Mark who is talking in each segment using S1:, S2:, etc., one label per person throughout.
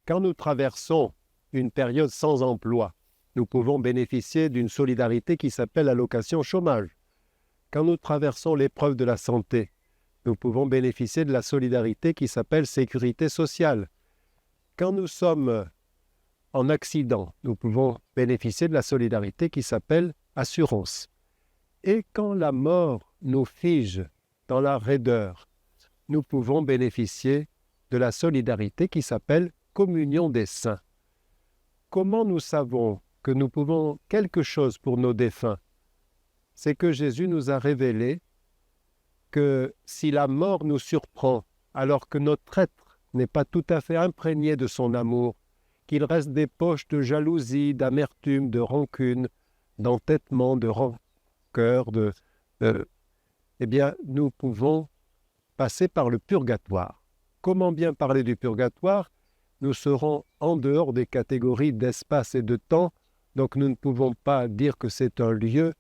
S1: Quand nous traversons une période sans emploi, nous pouvons bénéficier d'une solidarité qui s'appelle allocation chômage. Quand nous traversons l'épreuve de la santé, nous pouvons bénéficier de la solidarité qui s'appelle sécurité sociale. Quand nous sommes en accident, nous pouvons bénéficier de la solidarité qui s'appelle assurance. Et quand la mort nous fige dans la raideur, nous pouvons bénéficier de la solidarité qui s'appelle communion des saints. Comment nous savons que nous pouvons quelque chose pour nos défunts? C'est que Jésus nous a révélé que si la mort nous surprend alors que notre être n'est pas tout à fait imprégné de son amour, qu'il reste des poches de jalousie, d'amertume, de rancune, d'entêtement, de rancœur, eh bien, nous pouvons passer par le purgatoire. Comment bien parler du purgatoire? Nous serons en dehors des catégories d'espace et de temps, donc nous ne pouvons pas dire que c'est un lieu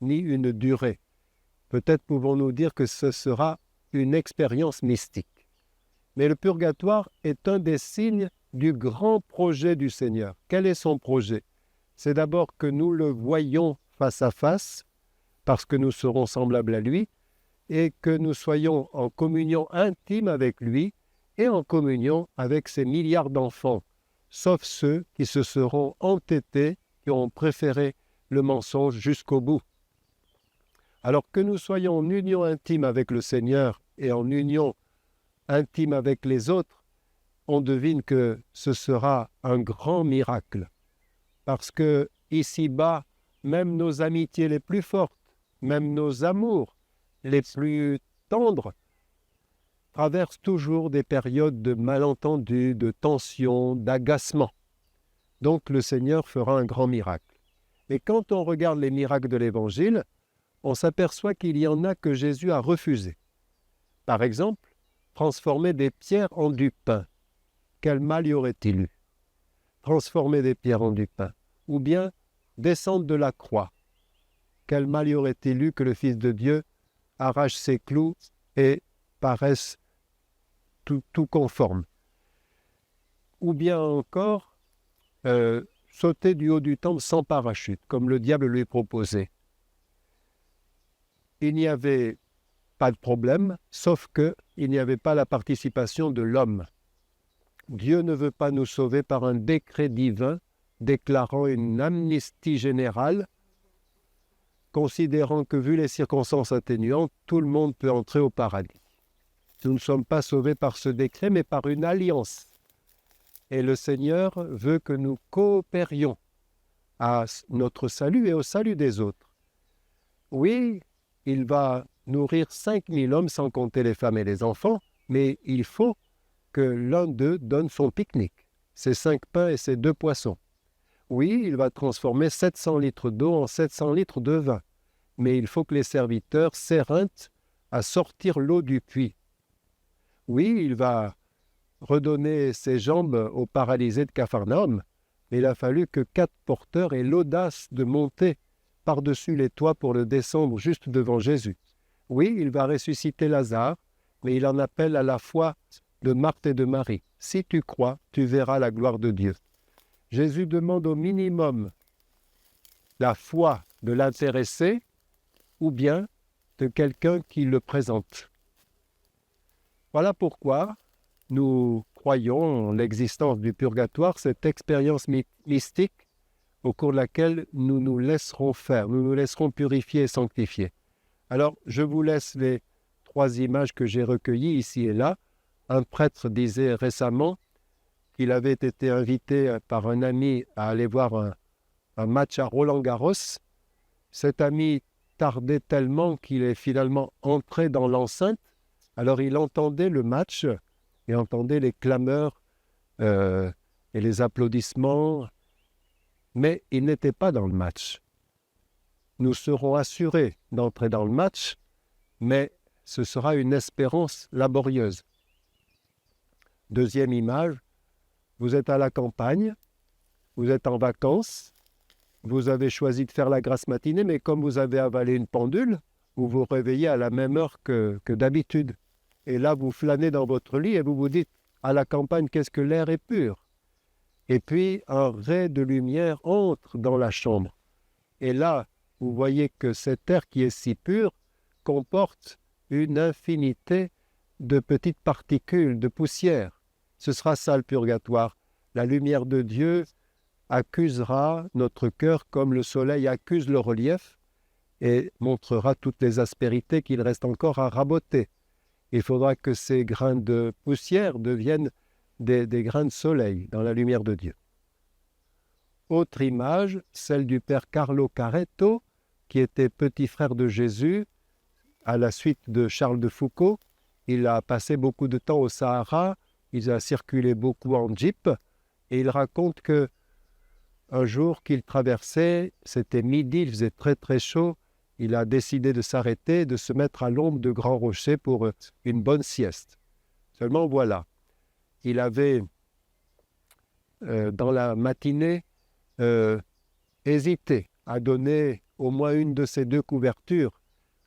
S1: ni une durée. Peut-être pouvons-nous dire que ce sera une expérience mystique. Mais le purgatoire est un des signes du grand projet du Seigneur. Quel est son projet? C'est d'abord que nous le voyions face à face, parce que nous serons semblables à lui, et que nous soyons en communion intime avec lui et en communion avec ces milliards d'enfants, sauf ceux qui se seront entêtés, qui ont préféré le mensonge jusqu'au bout. Alors que nous soyons en union intime avec le Seigneur et en union intime avec les autres, on devine que ce sera un grand miracle. Parce que ici-bas, même nos amitiés les plus fortes, même nos amours les plus tendres, traversent toujours des périodes de malentendus, de tensions, d'agacement. Donc le Seigneur fera un grand miracle. Et quand on regarde les miracles de l'Évangile, on s'aperçoit qu'il y en a que Jésus a refusé. Par exemple, transformer des pierres en du pain. Quel mal y aurait-il eu? Transformer des pierres en du pain. Ou bien descendre de la croix. Quel mal y aurait-il eu que le Fils de Dieu arrache ses clous et paraisse tout conforme? Ou bien encore, sauter du haut du temple sans parachute, comme le diable lui proposait. Il n'y avait pas de problème, sauf qu'il n'y avait pas la participation de l'homme. Dieu ne veut pas nous sauver par un décret divin déclarant une amnistie générale, considérant que, vu les circonstances atténuantes, tout le monde peut entrer au paradis. Nous ne sommes pas sauvés par ce décret, mais par une alliance. Et le Seigneur veut que nous coopérions à notre salut et au salut des autres. Oui, il va nourrir 5000 hommes sans compter les femmes et les enfants, mais il faut que l'un d'eux donne son pique-nique, ses 5 pains et ses 2 poissons. Oui, il va transformer 700 litres d'eau en 700 litres de vin, mais il faut que les serviteurs s'éreintent à sortir l'eau du puits. Oui, il va redonner ses jambes aux paralysés de Capharnaüm, mais il a fallu que 4 porteurs aient l'audace de monter par-dessus les toits pour le descendre juste devant Jésus. Oui, il va ressusciter Lazare, mais il en appelle à la foi de Marthe et de Marie. Si tu crois, tu verras la gloire de Dieu. Jésus demande au minimum la foi de l'intéressé ou bien de quelqu'un qui le présente. Voilà pourquoi nous croyons en l'existence du purgatoire, cette expérience mystique au cours de laquelle nous nous laisserons faire, nous nous laisserons purifier et sanctifier. Alors, je vous laisse les 3 images que j'ai recueillies ici et là. Un prêtre disait récemment qu'il avait été invité par un ami à aller voir un match à Roland-Garros. Cet ami tardait tellement qu'il est finalement entré dans l'enceinte. Alors il entendait le match et entendait les clameurs et les applaudissements, mais il n'était pas dans le match. Nous serons assurés d'entrer dans le match, mais ce sera une espérance laborieuse. Deuxième image, vous êtes à la campagne, vous êtes en vacances, vous avez choisi de faire la grasse matinée, mais comme vous avez avalé une pendule, vous vous réveillez à la même heure que d'habitude. Et là, vous flânez dans votre lit et vous vous dites, à la campagne, qu'est-ce que l'air est pur. Et puis, un ray de lumière entre dans la chambre. Et là, vous voyez que cet air qui est si pur comporte une infinité de petites particules, de poussière. Ce sera ça le purgatoire. La lumière de Dieu accusera notre cœur comme le soleil accuse le relief et montrera toutes les aspérités qu'il reste encore à raboter. Il faudra que ces grains de poussière deviennent des grains de soleil dans la lumière de Dieu. Autre image, celle du père Carlo Caretto, qui était petit frère de Jésus à la suite de Charles de Foucauld. Il a passé beaucoup de temps au Sahara, il a circulé beaucoup en jeep, et il raconte que un jour qu'il traversait, c'était midi, il faisait très très chaud, il a décidé de s'arrêter, de se mettre à l'ombre de grands rochers pour une bonne sieste. Seulement voilà, il avait dans la matinée hésité à donner au moins une de ces deux couvertures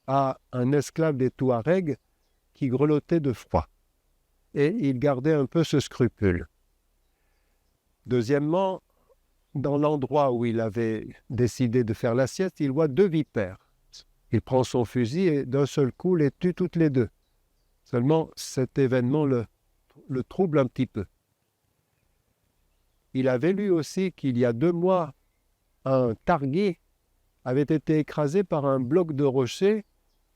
S1: à un esclave des Touaregs qui grelottait de froid. Et il gardait un peu ce scrupule. Deuxièmement, dans l'endroit où il avait décidé de faire la sieste, il voit deux vipères. Il prend son fusil et d'un seul coup les tue toutes les deux. Seulement, cet événement le trouble un petit peu. Il avait lu aussi qu'il y a 2 mois, un targué avait été écrasé par un bloc de rocher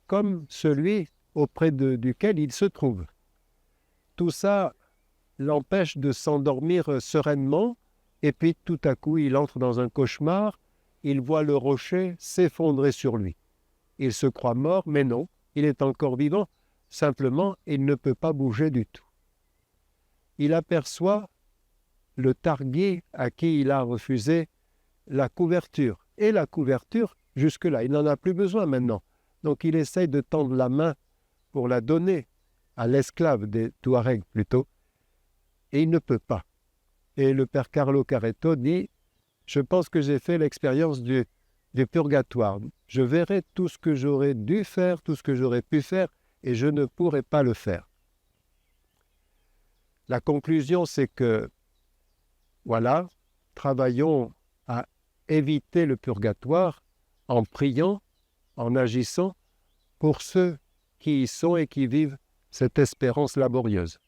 S1: comme celui auprès duquel il se trouve. Tout ça l'empêche de s'endormir sereinement et puis tout à coup il entre dans un cauchemar, il voit le rocher s'effondrer sur lui. Il se croit mort, mais non, il est encore vivant, simplement il ne peut pas bouger du tout. Il aperçoit le targué à qui il a refusé la couverture. Et la couverture, jusque-là, il n'en a plus besoin maintenant. Donc il essaye de tendre la main pour la donner à l'esclave des Touaregs plutôt, et il ne peut pas. Et le père Carlo Caretto dit « Je pense que j'ai fait l'expérience du purgatoire. Je verrai tout ce que j'aurais dû faire, tout ce que j'aurais pu faire, et je ne pourrai pas le faire. » La conclusion, c'est que, voilà, travaillons à éviter le purgatoire en priant, en agissant pour ceux qui y sont et qui vivent cette espérance laborieuse.